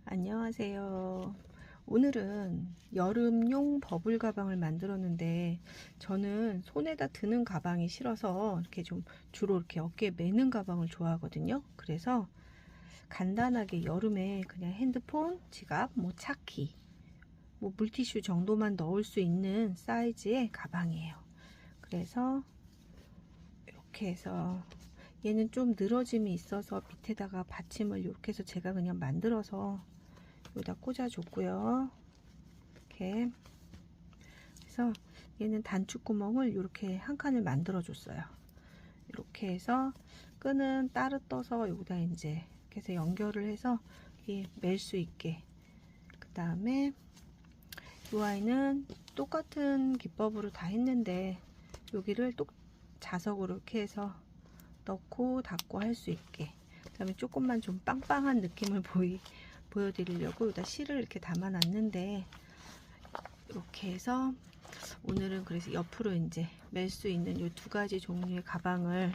안녕하세요. 오늘은 여름용 버블 가방을 만들었는데 저는 손에다 드는 가방이 싫어서 이렇게 좀 주로 이렇게 어깨에 매는 가방을 좋아하거든요. 그래서 간단하게 여름에 그냥 핸드폰, 지갑, 뭐 차키, 뭐 물티슈 정도만 넣을 수 있는 사이즈의 가방이에요. 그래서 이렇게 해서 얘는 좀 늘어짐이 있어서 밑에다가 받침을 이렇게 해서 제가 그냥 만들어서 여기다 꽂아줬고요. 이렇게 그래서 얘는 단추구멍을 이렇게 한 칸을 만들어 줬어요. 이렇게 해서 끈은 따로 떠서 여기다 이제 이렇게 해서 연결을 해서 멜 수 있게. 그 다음에 이 아이는 똑같은 기법으로 다 했는데 여기를 또 자석으로 이렇게 해서 넣고 닫고 할 수 있게. 그 다음에 조금만 좀 빵빵한 느낌을 보여드리려고 여기다 실을 이렇게 담아 놨는데 이렇게 해서 오늘은 그래서 옆으로 이제 멜 수 있는 이 두 가지 종류의 가방을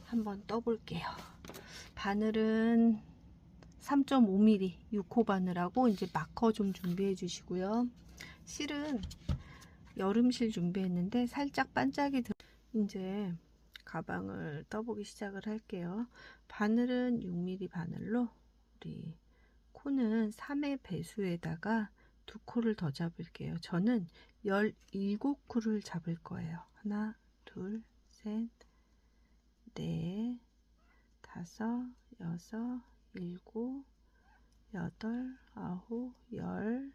한번 떠볼게요. 바늘은 3.5mm 6호 바늘하고 이제 마커 좀 준비해 주시고요. 실은 여름실 준비했는데 살짝 반짝이 이제 가방을 떠보기 시작을 할게요. 바늘은 6mm 바늘로 우리 코는 3의 배수에다가 2코를 더 잡을게요. 저는 17코를 잡을 거예요. 하나, 둘, 셋, 넷, 다섯, 여섯, 일곱, 여덟, 아홉, 열,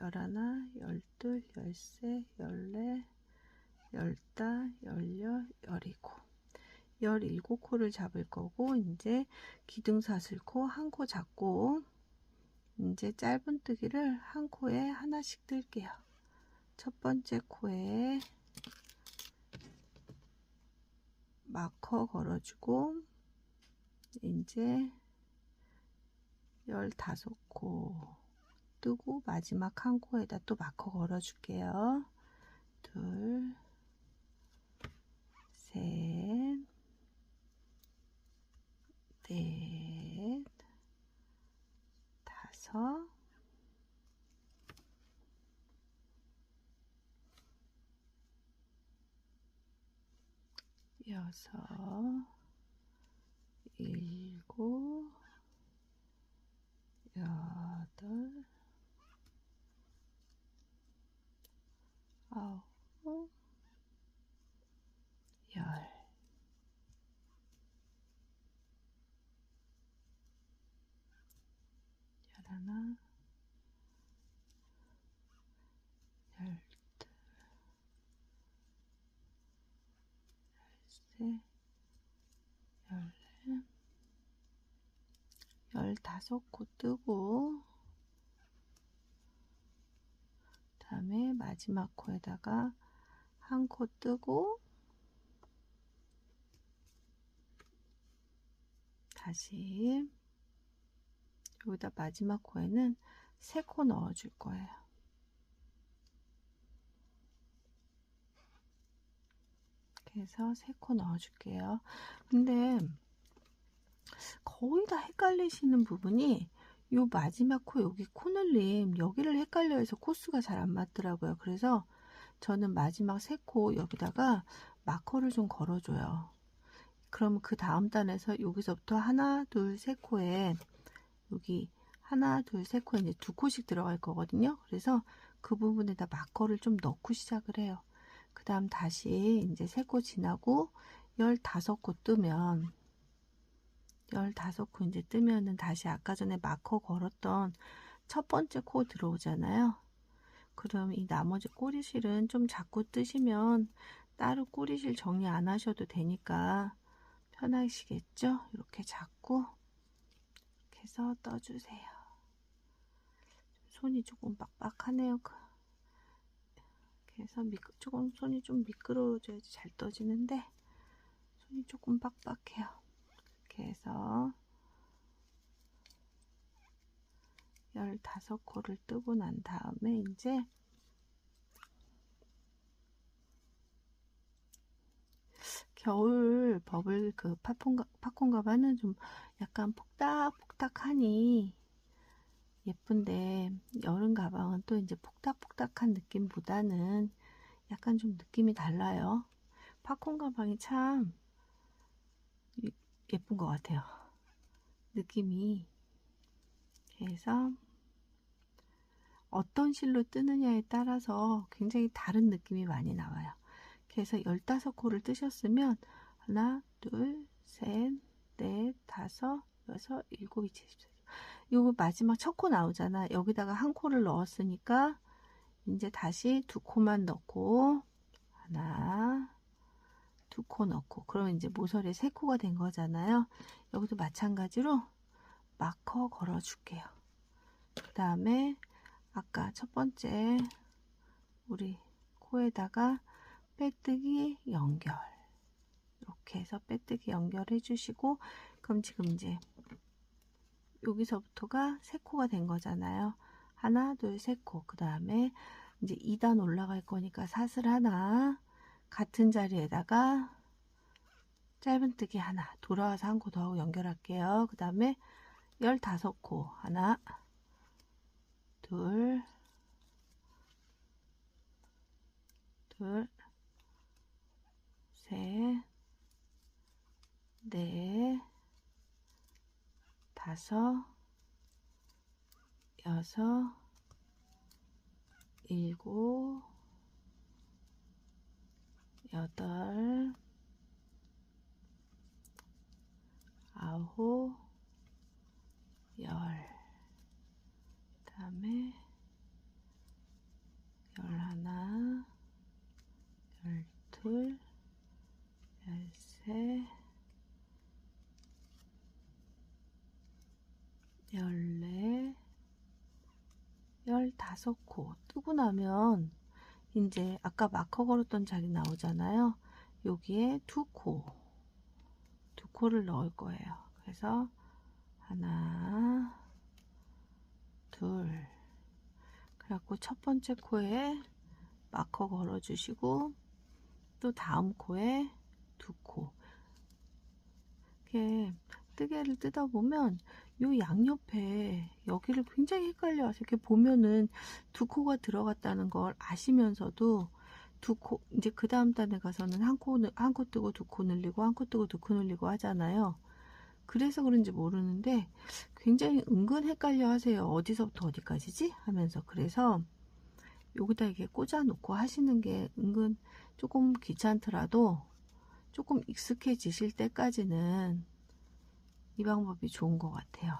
열하나, 열둘, 열세, 열네, 열다, 열여, 열이고 17코를 잡을 거고 이제 기둥사슬코 한 코 잡고 이제 짧은뜨기를 한 코에 하나씩 뜰게요. 첫 번째 코에 마커 걸어주고 이제 15코 뜨고 마지막 한 코에다 또 마커 걸어줄게요. 둘, 셋, 넷, 다섯, 여섯, 일곱, 여덟, 아홉, 열. 열하나, 열둘, 열셋, 열넷, 15코 뜨고 다음에 마지막 코에다가 한 코 뜨고 다시 여기다 마지막 코에는 3코 넣어 줄 거예요. 그래서 3코 넣어 줄게요. 근데 거의 다 헷갈리시는 부분이 요 마지막 코 여기 코늘림 여기를 헷갈려 해서 코스가 잘 안 맞더라고요. 그래서 저는 마지막 3코 여기다가 마커를 좀 걸어줘요. 그럼 그 다음 단에서 여기서부터 하나, 둘, 세 코에 여기 하나, 둘, 세 코에 이제 2코씩 들어갈 거거든요. 그래서 그 부분에다 마커를 좀 넣고 시작을 해요. 그 다음 다시 이제 3코 지나고 15코 뜨면 15코 이제 뜨면은 다시 아까 전에 마커 걸었던 첫 번째 코 들어오잖아요. 그럼 이 나머지 꼬리실은 좀 자꾸 뜨시면 따로 꼬리실 정리 안 하셔도 되니까 편하시겠죠? 이렇게 잡고 이렇게 해서 떠주세요. 손이 조금 빡빡하네요. 그래서 조금 손이 좀 미끄러워져야지 잘 떠지는데 손이 조금 빡빡해요. 이렇게 해서 15코를 뜨고 난 다음에 이제 겨울 버블 그 팝콘 가방은 좀 약간 폭닥폭닥하니 예쁜데, 여름 가방은 또 이제 폭닥폭닥한 느낌보다는 약간 좀 느낌이 달라요. 팝콘 가방이 참 예쁜 것 같아요. 느낌이. 그래서 어떤 실로 뜨느냐에 따라서 굉장히 다른 느낌이 많이 나와요. 그래서 15코를 뜨셨으면 하나, 둘, 셋, 넷, 다섯, 여섯, 일곱, 이칠, 요거 마지막 첫 코 나오잖아. 여기다가 한 코를 넣었으니까 이제 다시 2코만 넣고 하나, 2코 넣고, 그러면 이제 모서리에 3코가 된 거잖아요. 여기도 마찬가지로 마커 걸어 줄게요. 그 다음에 아까 첫 번째 우리 코에다가 빼뜨기 연결, 이렇게 해서 빼뜨기 연결해 주시고, 그럼 지금 이제 여기서부터가 3코가 된 거잖아요. 하나, 둘, 3코. 그 다음에 이제 2단 올라갈 거니까 사슬 하나, 같은 자리에다가 짧은뜨기 하나, 돌아와서 한 코 더 하고 연결할게요. 그 다음에 15코. 하나, 둘, 셋, 넷, 다섯, 여섯, 일곱, 여덟, 아홉, 열. 그 다음에 11, 12, 13, 14, 15코 뜨고 나면 이제 아까 마커 걸었던 자리 나오잖아요. 여기에 2코를 넣을 거예요. 그래서 하나, 둘, 그래갖고 첫 번째 코에 마커 걸어 주시고, 또 다음 코에 2코. 이렇게 뜨개를 뜯어 보면 요 양옆에 여기를 굉장히 헷갈려 하세요. 이렇게 보면은 2코가 들어갔다는 걸 아시면서도 2코, 이제 그 다음 단에 가서는 한 코 뜨고 2코 늘리고, 한 코 뜨고 2코 늘리고 하잖아요. 그래서 그런지 모르는데 굉장히 은근 헷갈려 하세요. 어디서부터 어디까지지? 하면서. 그래서 여기다 이게 꽂아 놓고 하시는 게 은근 조금 귀찮더라도 조금 익숙해지실 때까지는 이 방법이 좋은 것 같아요.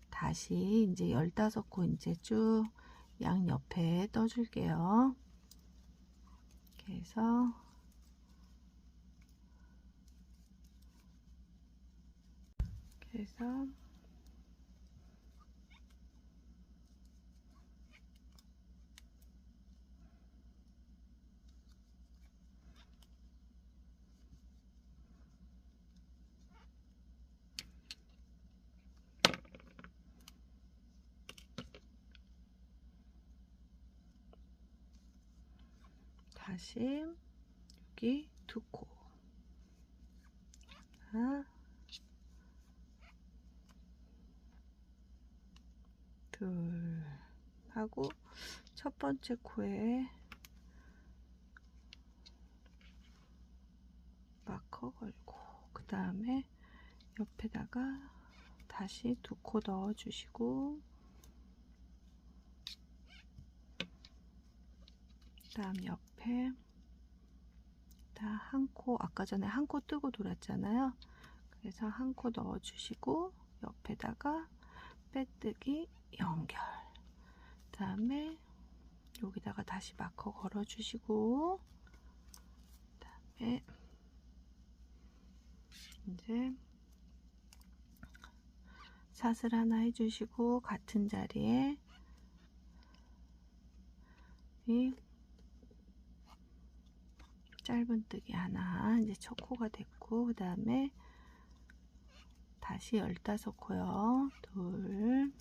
다시 이제 15코 이제 쭉 양옆에 떠줄게요. 그래서 다시 여기 2코, 하나, 둘 하고, 첫 번째 코에 마커 걸고, 그 다음에 옆에다가 다시 2코 넣어 주시고, 그 다음 옆에 다 한 코, 아까 전에 한 코 뜨고 돌았잖아요. 그래서 한 코 넣어 주시고, 옆에다가 빼뜨기 연결. 그 다음에 여기다가 다시 마커 걸어 주시고, 그 다음에 이제 사슬 하나 해주시고, 같은 자리에 이 짧은뜨기 하나, 이제 첫 코가 됐고, 그 다음에 다시 15코요. 둘,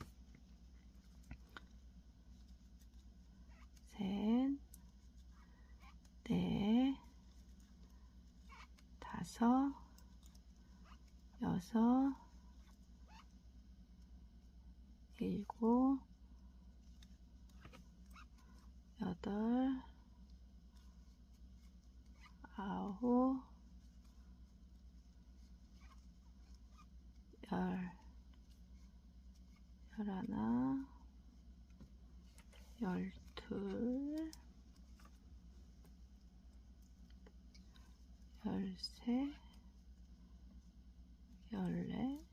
셋, 넷, 5, 6, 7, 8, 9, 10, 11, 12,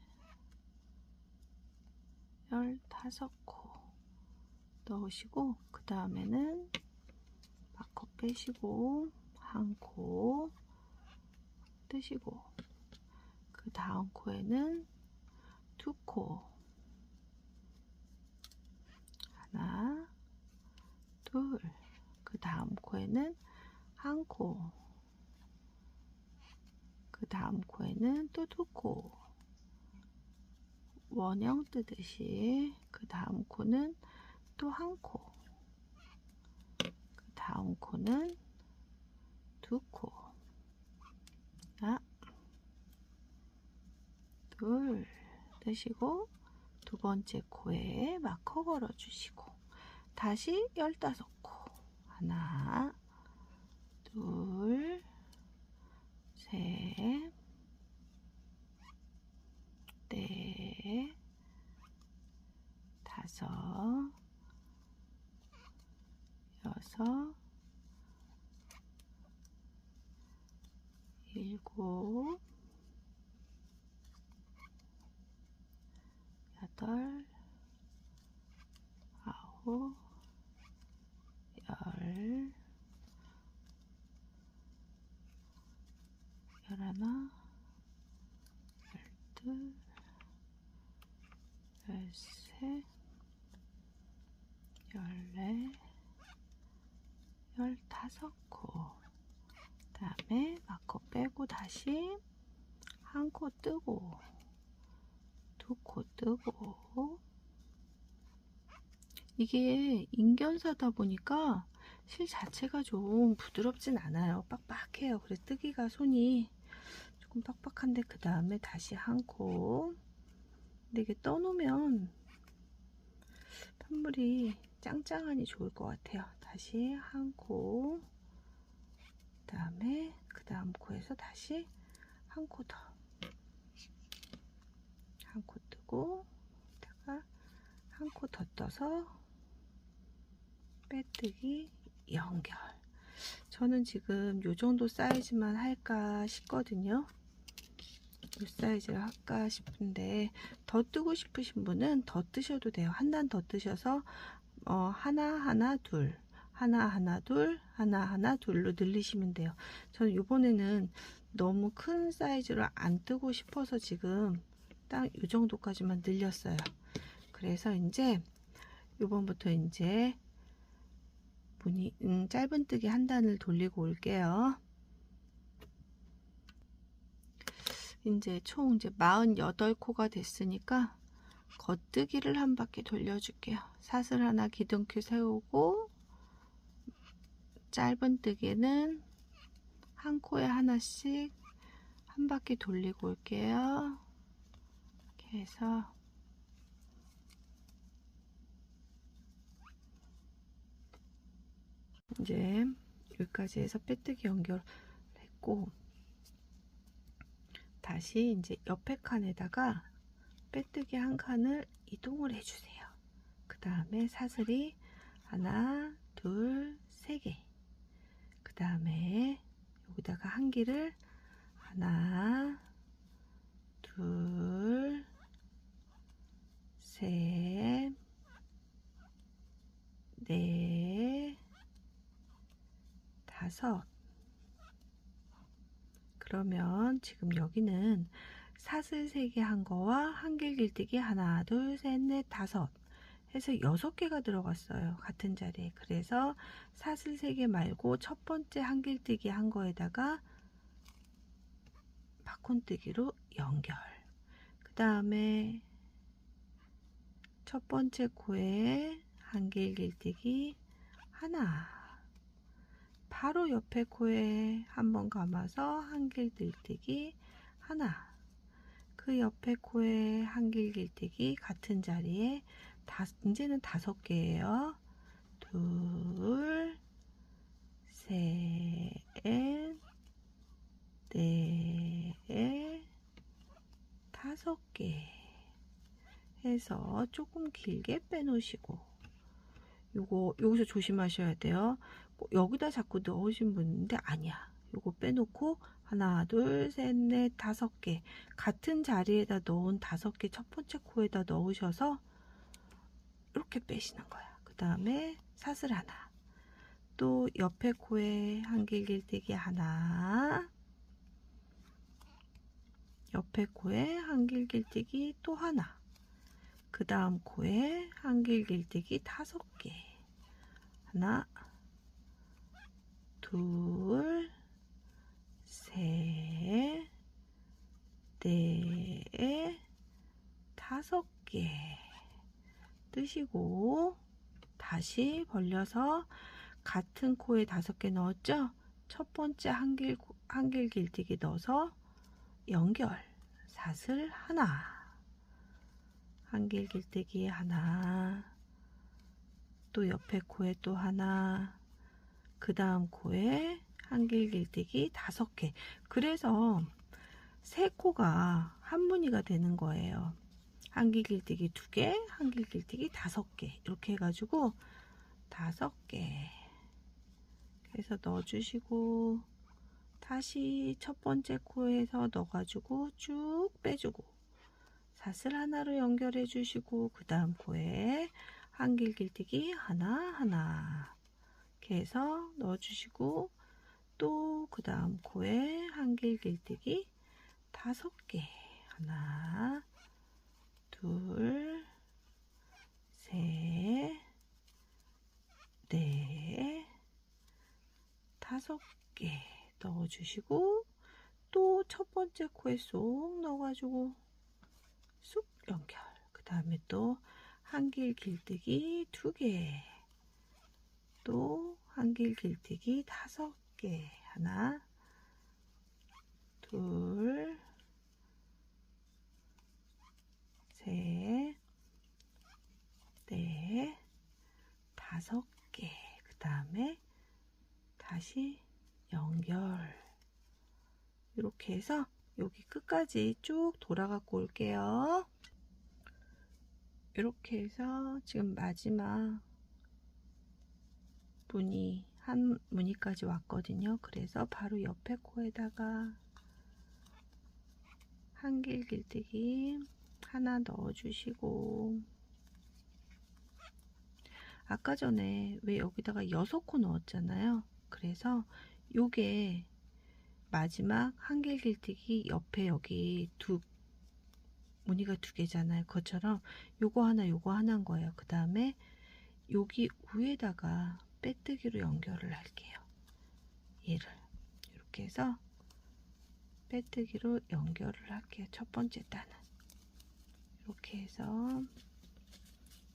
13, 14, 15코 넣으시고, 그 다음에는 마커 빼시고 한 코 뜨시고, 그 다음 코에는 2코, 하나, 둘, 그 다음 코에는 한 코, 그 다음 코에는 또 2코, 원형 뜨듯이. 그 다음 코는 또 한 코, 그 다음 코는 2코, 하나, 둘 뜨시고, 두 번째 코에 마커 걸어 주시고, 다시 15코, 하나, 둘, 셋, 넷, 5, 6, 7, 8, 9, 10, 11, 12, 13, 14, 15코. 그 다음에 마커 빼고 다시 한 코 뜨고, 2코 뜨고. 이게 인견사다 보니까 실 자체가 좀 부드럽진 않아요. 빡빡해요. 그래서 뜨기가 손이 조금 빡빡한데, 그 다음에 다시 한 코. 근데 이게 떠놓으면 판물이 짱짱하니 좋을 것 같아요. 다시 한 코, 그 다음에 그 다음 코에서 다시 한 코 더, 한 코 뜨고, 다가 한 코 더 떠서 빼뜨기 연결. 저는 지금 요 정도 사이즈만 할까 싶거든요. 이 사이즈를 할까 싶은데, 더 뜨고 싶으신 분은 더 뜨셔도 돼요. 한 단 더 뜨셔서 하나 둘, 하나 둘, 하나 둘로 늘리시면 돼요. 저는 이번에는 너무 큰 사이즈로 안 뜨고 싶어서 지금 딱 이 정도까지만 늘렸어요. 그래서 이제 요번부터 이제 짧은뜨기 한 단을 돌리고 올게요. 이제 총 이제 48코가 됐으니까 겉뜨기를 한 바퀴 돌려줄게요. 사슬 하나 기둥큐 세우고, 짧은뜨기는 한 코에 하나씩 한 바퀴 돌리고 올게요. 이렇게 해서 이제 여기까지 해서 빼뜨기 연결했고, 다시 이제 옆에 칸에다가 빼뜨기 한 칸을 이동을 해주세요. 그 다음에 사슬이 하나, 둘, 세 개. 그 다음에 여기다가 한 길을 하나, 둘, 셋, 넷, 5. 그러면 지금 여기는 사슬 3개 한 거와 한길 길뜨기 하나, 둘, 셋, 넷, 5 해서 6개가 들어갔어요. 같은 자리에. 그래서 사슬 3개 말고 첫 번째 한길뜨기 한 거에다가 바콘뜨기로 연결. 그 다음에 첫 번째 코에 한길 길뜨기 하나, 바로 옆에 코에 한번 감아서 한길 들뜨기 하나, 그 옆에 코에 한길 길뜨기 같은 자리에 이제는 5개예요. 둘, 셋, 넷, 5개 해서 조금 길게 빼놓으시고, 여기서 조심하셔야 돼요. 여기다 자꾸 넣으신 분인데 아니야. 요거 빼놓고 하나, 둘, 셋, 넷, 5개 같은 자리에다 넣은 5개 첫 번째 코에다 넣으셔서 이렇게 빼시는 거야. 그 다음에 사슬 하나, 또 옆에 코에 한길 길뜨기 하나, 옆에 코에 한길 길뜨기 또 하나, 그 다음 코에 한길 길뜨기 5개 하나, 둘, 셋, 넷, 5개 뜨시고 다시 벌려서 같은 코에 5개 넣었죠? 첫 번째 한길 길뜨기 넣어서 연결 사슬 하나, 한길 길뜨기 하나, 또 옆에 코에 또 하나, 그 다음 코에 한길 길뜨기 5개. 그래서 세 코가 한 무늬가 되는 거예요. 한길 길뜨기 2개, 한길 길뜨기 5개 이렇게 해가지고 5개 해서 넣어주시고, 다시 첫 번째 코에서 넣어가지고 쭉 빼주고 사슬 하나로 연결해 주시고, 그 다음 코에 한길 길뜨기 하나 이렇게 해서 넣어주시고, 또 그 다음 코에 한길 길뜨기 5개 하나, 둘, 셋, 넷, 5개 넣어주시고, 또 첫 번째 코에 쏙 넣어가지고 쑥 연결. 그 다음에 또 한길 길뜨기 2개, 또 한길 길뜨기 5개 하나, 둘, 셋, 넷, 5개. 그 다음에 다시 연결. 이렇게 해서 여기 끝까지 쭉 돌아갖고 올게요. 이렇게 해서 지금 마지막 무늬 한 무늬까지 왔거든요. 그래서 바로 옆에 코에다가 한길 길뜨기 하나 넣어주시고, 아까 전에 왜 여기다가 6코 넣었잖아요. 그래서 요게 마지막 한길 길뜨기 옆에 여기 무늬가 2개잖아요. 그것처럼 요거 하나인 거예요. 그 다음에 여기 위에다가 빼뜨기로 연결을 할게요. 얘를 이렇게 해서 빼뜨기로 연결을 할게요. 첫 번째 단은 이렇게 해서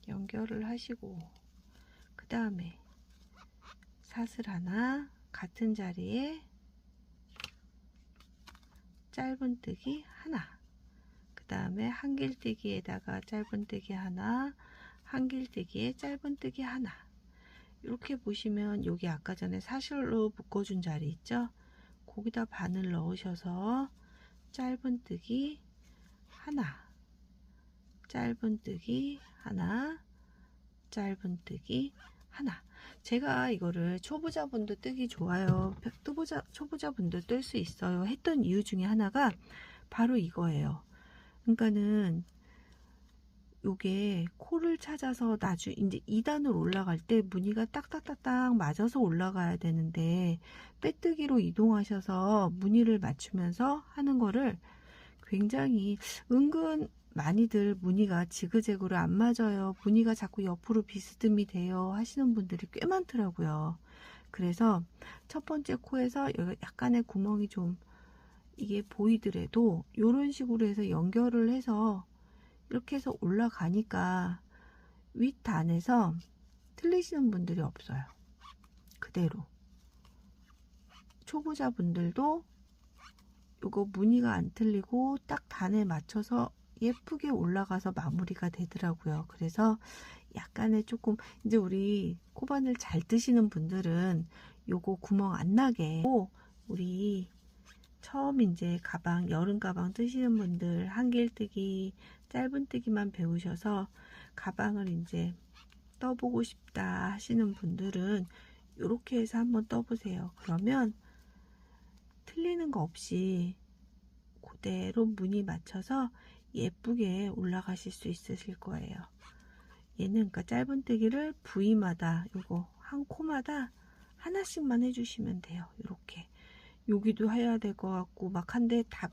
연결을 하시고, 그 다음에 사슬 하나 같은 자리에 짧은뜨기 하나, 그 다음에 한길뜨기에다가 짧은뜨기 하나, 한길뜨기에 짧은뜨기 하나. 이렇게 보시면 여기 아까 전에 사슬로 묶어준 자리 있죠? 거기다 바늘 넣으셔서 짧은뜨기 하나, 짧은뜨기 하나, 짧은뜨기 하나. 제가 이거를 초보자분도 뜨기 좋아요, 초보자분도 뜰 수 있어요 했던 이유 중에 하나가 바로 이거예요. 그러니까는 요게 코를 찾아서 나중에 이제 2단으로 올라갈 때 무늬가 딱딱딱딱 맞아서 올라가야 되는데, 빼뜨기로 이동하셔서 무늬를 맞추면서 하는 거를 굉장히 은근 많이들 무늬가 지그재그로 안 맞아요, 무늬가 자꾸 옆으로 비스듬히 돼요 하시는 분들이 꽤 많더라고요. 그래서 첫 번째 코에서 여기 약간의 구멍이 좀 이게 보이더라도 이런 식으로 해서 연결을 해서 이렇게 해서 올라가니까 윗단에서 틀리시는 분들이 없어요. 그대로 초보자분들도 요거 무늬가 안 틀리고 딱 단에 맞춰서 예쁘게 올라가서 마무리가 되더라고요. 그래서 약간의 조금 이제 우리 코바늘 잘 뜨시는 분들은 요거 구멍 안 나게, 우리 처음 이제 가방, 여름 가방 뜨시는 분들 한길뜨기, 짧은뜨기만 배우셔서 가방을 이제 떠보고 싶다 하시는 분들은 이렇게 해서 한번 떠보세요. 그러면 틀리는 거 없이 그대로 무늬 맞춰서 예쁘게 올라가실 수 있으실 거예요. 얘는 그러니까 짧은뜨기를 부위마다 요거 한 코마다 하나씩만 해주시면 돼요. 이렇게 여기도 해야 될 것 같고 막 한데 다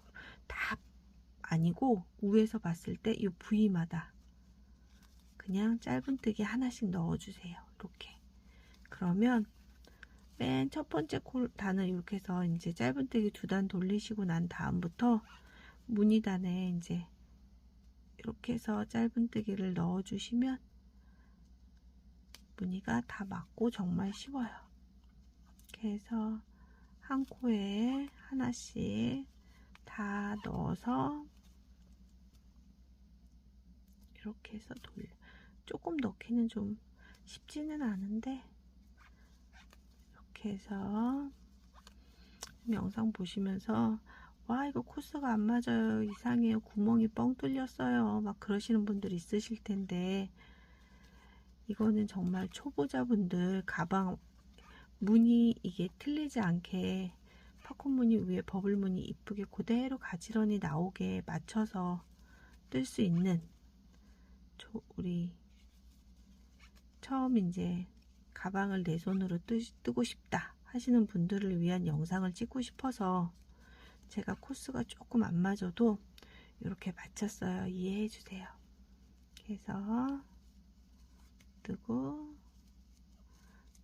아니고 위에서 봤을 때 이 부위마다 그냥 짧은뜨기 하나씩 넣어주세요. 이렇게. 그러면 맨 첫 번째 단을 이렇게 해서 이제 짧은뜨기 2단 돌리시고 난 다음부터 무늬단에 이제 이렇게 해서 짧은뜨기를 넣어주시면 무늬가 다 맞고 정말 쉬워요. 이렇게 해서 한 코에 하나씩 다 넣어서 이렇게 해서 돌려. 조금 넣기는 좀 쉽지는 않은데 이렇게 해서 영상 보시면서 와 이거 코스가 안 맞아요, 이상해요, 구멍이 뻥 뚫렸어요 막 그러시는 분들 있으실 텐데 이거는 정말 초보자분들 가방 무늬 이게 틀리지 않게 팝콘 무늬 위에 버블 무늬 이쁘게 그대로 가지런히 나오게 맞춰서 뜰 수 있는 우리 처음 이제 가방을 내 손으로 뜨고 싶다 하시는 분들을 위한 영상을 찍고 싶어서 제가 코스가 조금 안 맞아도 이렇게 맞췄어요. 이해해 주세요. 그래서 뜨고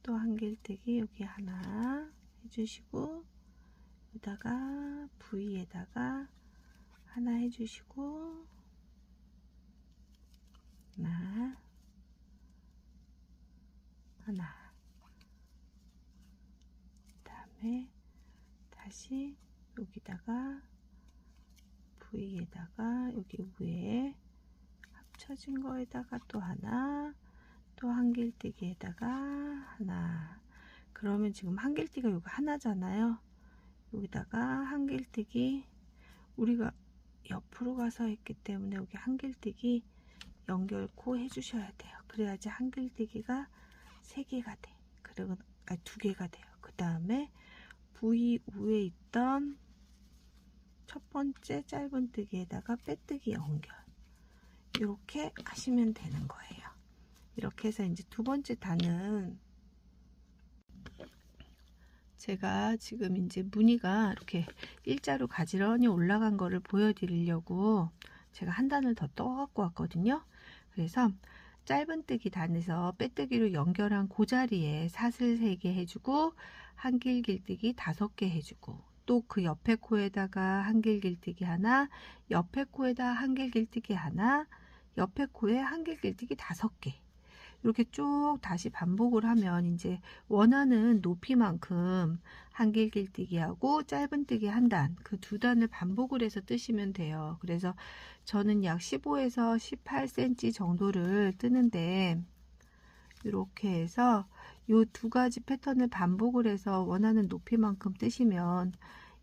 또 한길뜨기 여기 하나 해주시고 여기다가 부위에다가 하나 해주시고 하나 그 다음에 다시 여기다가 부위에다가 여기 위에 합쳐진 거에다가 또 하나 또 한길뜨기에다가 하나. 그러면 지금 한길뜨기가 여기 하나잖아요. 여기다가 한길뜨기 우리가 옆으로 가서 했기 때문에 여기 한길뜨기 연결코 해주셔야 돼요. 그래야지 한길뜨기가 3개가 돼. 그리고 2개가 돼요. 그 다음에 부위 위에 있던 첫 번째 짧은뜨기에다가 빼뜨기 연결 이렇게 하시면 되는 거예요. 이렇게 해서 이제 2번째 단은 제가 지금 이제 무늬가 이렇게 일자로 가지런히 올라간 거를 보여드리려고 제가 한 단을 더 떠 갖고 왔거든요. 그래서 짧은뜨기 단에서 빼뜨기로 연결한 그 자리에 사슬 3개 해주고 한길길뜨기 5개 해주고 또 그 옆에 코에다가 한길길뜨기 하나, 옆에 코에다 한길길뜨기 하나, 옆에 코에 한길길뜨기 5개 이렇게 쭉 다시 반복을 하면 이제 원하는 높이만큼 한길길뜨기 하고 짧은뜨기 한 단, 그 2단을 반복을 해서 뜨시면 돼요. 그래서 저는 약 15에서 18cm 정도를 뜨는데 이렇게 해서 이 2가지 패턴을 반복을 해서 원하는 높이만큼 뜨시면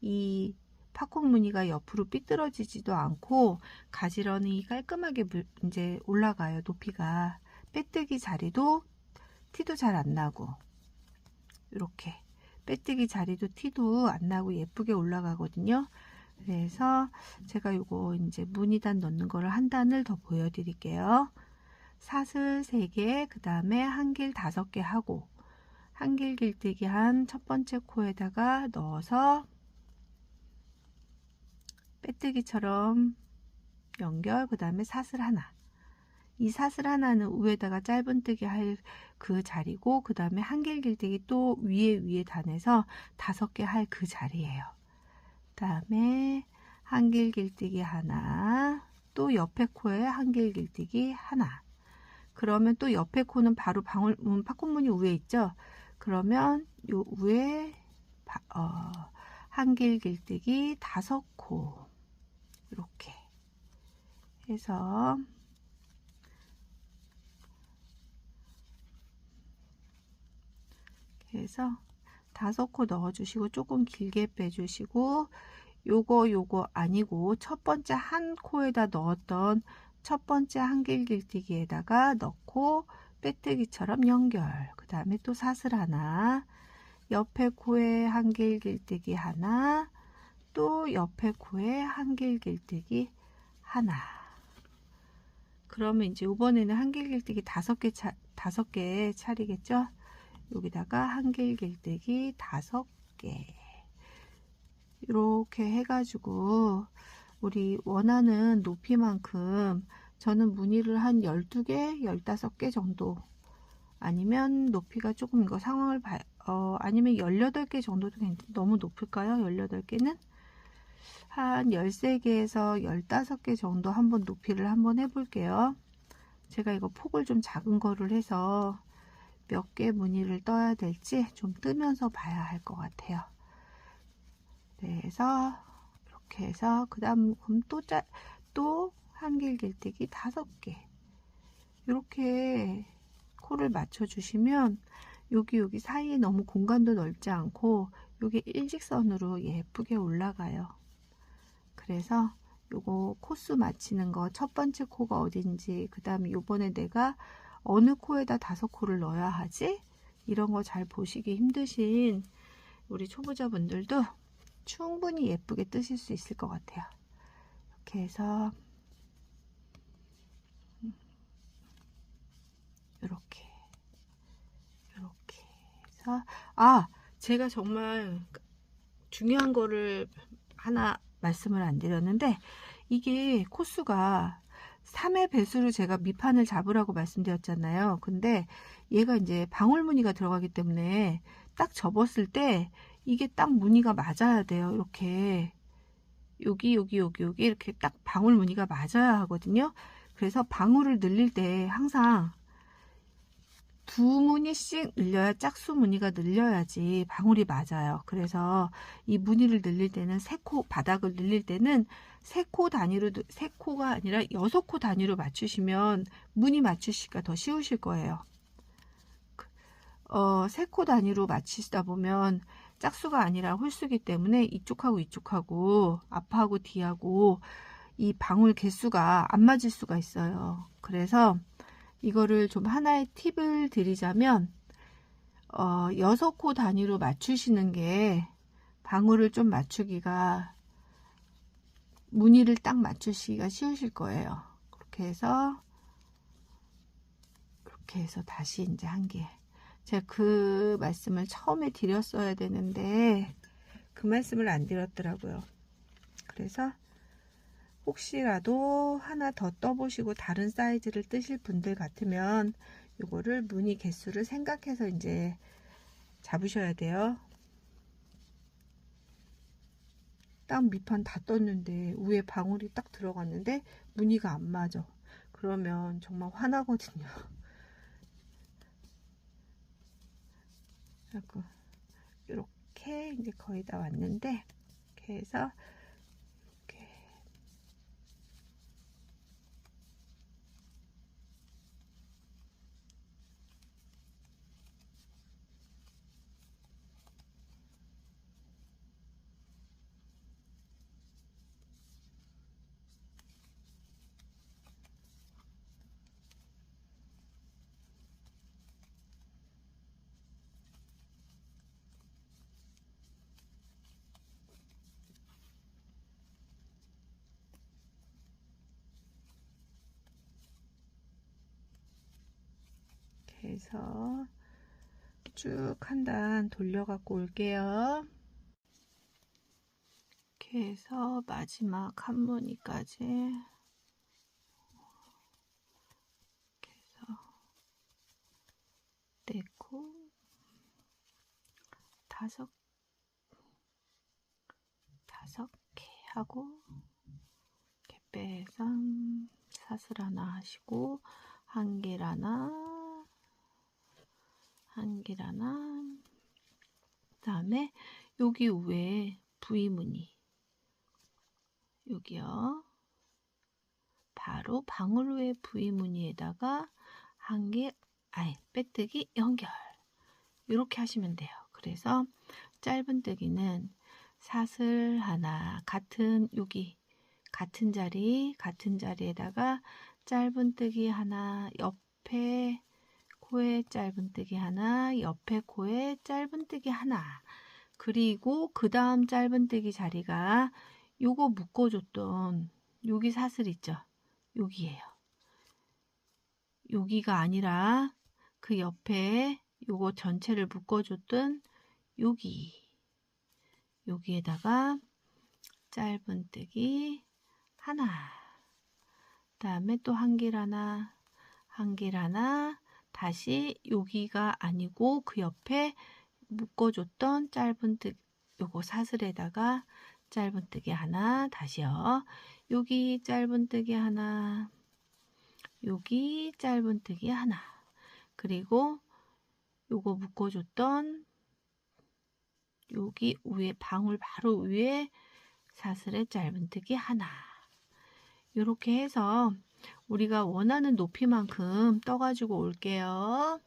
이 팝콘 무늬가 옆으로 삐뚤어지지도 않고 가지런히 깔끔하게 이제 올라가요. 높이가. 빼뜨기 자리도 티도 잘 안 나고 이렇게 빼뜨기 자리도 티도 안 나고 예쁘게 올라가거든요. 그래서 제가 요거 이제 무늬단 넣는 거를 한 단을 더 보여드릴게요. 사슬 3개, 그 다음에 한길 5개 하고 한길 길뜨기 한 첫 번째 코에다가 넣어서 빼뜨기처럼 연결, 그 다음에 사슬 하나. 이 사슬 하나는 위에다가 짧은뜨기 할 그 자리고 그 다음에 한길 길뜨기 또 위에 단에서 5개 할 그 자리예요. 그 다음에 한길 길뜨기 하나, 또 옆에 코에 한길 길뜨기 하나. 그러면 또 옆에 코는 바로 팝콘 무늬 위에 있죠. 그러면 요 위에 한길 길뜨기 5코 이렇게 해서 그래서 5코 넣어주시고 조금 길게 빼주시고 요거 아니고 첫 번째 한 코에다 넣었던 첫 번째 한길 길뜨기에다가 넣고 빼뜨기처럼 연결. 그 다음에 또 사슬 하나, 옆에 코에 한길 길뜨기 하나, 또 옆에 코에 한길 길뜨기 하나. 그러면 이제 이번에는 한길 길뜨기 5개 차리겠죠? 여기다가 한길 길뜨기 5개 이렇게 해가지고 우리 원하는 높이만큼 저는 무늬를 한 12개, 15개 정도 아니면 높이가 조금 이거 상황을 아니면 18개 정도도 너무 높을까요? 18개는? 한 13개에서 15개 정도 한번 높이를 한번 해볼게요. 제가 이거 폭을 좀 작은 거를 해서 몇 개 무늬를 떠야 될지 좀 뜨면서 봐야 할 것 같아요. 그래서 이렇게 해서 그 다음 또 한길 길뜨기 5개 이렇게 코를 맞춰 주시면 여기 사이에 너무 공간도 넓지 않고 여기 일직선으로 예쁘게 올라가요. 그래서 요거 코수 맞히는 거 첫 번째 코가 어딘지 그 다음에 요번에 내가 어느 코에다 5코를 넣어야 하지? 이런 거 잘 보시기 힘드신 우리 초보자분들도 충분히 예쁘게 뜨실 수 있을 것 같아요. 이렇게 해서 이렇게 해서 제가 정말 중요한 거를 하나 말씀을 안 드렸는데 이게 코수가 3의 배수로 제가 밑판을 잡으라고 말씀드렸잖아요. 근데 얘가 이제 방울무늬가 들어가기 때문에 딱 접었을 때 이게 딱 무늬가 맞아야 돼요. 이렇게 여기 이렇게 딱 방울 무늬가 맞아야 하거든요. 그래서 방울을 늘릴 때 항상 2무늬씩 늘려야 짝수 무늬가 늘려야지 방울이 맞아요. 그래서 이 무늬를 늘릴 때는 3코 바닥을 늘릴 때는 3코 단위로 3코가 아니라 6코 단위로 맞추시면 무늬 맞추시기가 더 쉬우실 거예요. 3코 단위로 맞추시다 보면 짝수가 아니라 홀수기 때문에 이쪽하고 앞하고 뒤하고 이 방울 개수가 안 맞을 수가 있어요. 그래서 이거를 좀 하나의 팁을 드리자면 6코 단위로 맞추시는 게 방울을 좀 맞추기가 무늬를 딱 맞추시기가 쉬우실 거예요. 그렇게 해서 다시 이제 한 개. 제가 그 말씀을 처음에 드렸어야 되는데 그 말씀을 안 드렸더라고요. 그래서 혹시라도 하나 더 떠보시고 다른 사이즈를 뜨실 분들 같으면 요거를 무늬 개수를 생각해서 이제 잡으셔야 돼요. 딱 밑판 다 떴는데 위에 방울이 딱 들어갔는데 무늬가 안 맞아. 그러면 정말 화나거든요. 이렇게 이제 거의 다 왔는데 이렇게 해서 해서 쭉 한 단 돌려 갖고 올게요. 이렇게 해서 마지막 한 무늬까지 이렇게 해서 4코 5개 하고 이렇게 빼서 사슬 하나 하시고 한길 하나 그 다음에 여기 위에 V무늬, 여기요. 바로 방울 위에 V무늬에다가 한 개, 빼뜨기 연결. 이렇게 하시면 돼요. 그래서 짧은뜨기는 사슬 하나, 여기 같은 자리에다가 짧은뜨기 하나, 옆에 코에 짧은뜨기 하나, 옆에 코에 짧은뜨기 하나, 그리고 그 다음 짧은뜨기 자리가 요거 묶어줬던 여기 사슬 있죠? 여기에요. 여기가 아니라 그 옆에 요거 전체를 묶어줬던 여기에다가 짧은뜨기 하나, 다음에 또 한 길 하나, 다시 여기가 아니고 그 옆에 묶어줬던 짧은뜨기, 요거 사슬에다가 짧은뜨기 하나, 다시요. 여기 짧은뜨기 하나, 여기 짧은뜨기 하나, 그리고 요거 묶어줬던 여기 위에 방울 바로 위에 사슬에 짧은뜨기 하나, 이렇게 해서 우리가 원하는 높이만큼 떠가지고 올게요.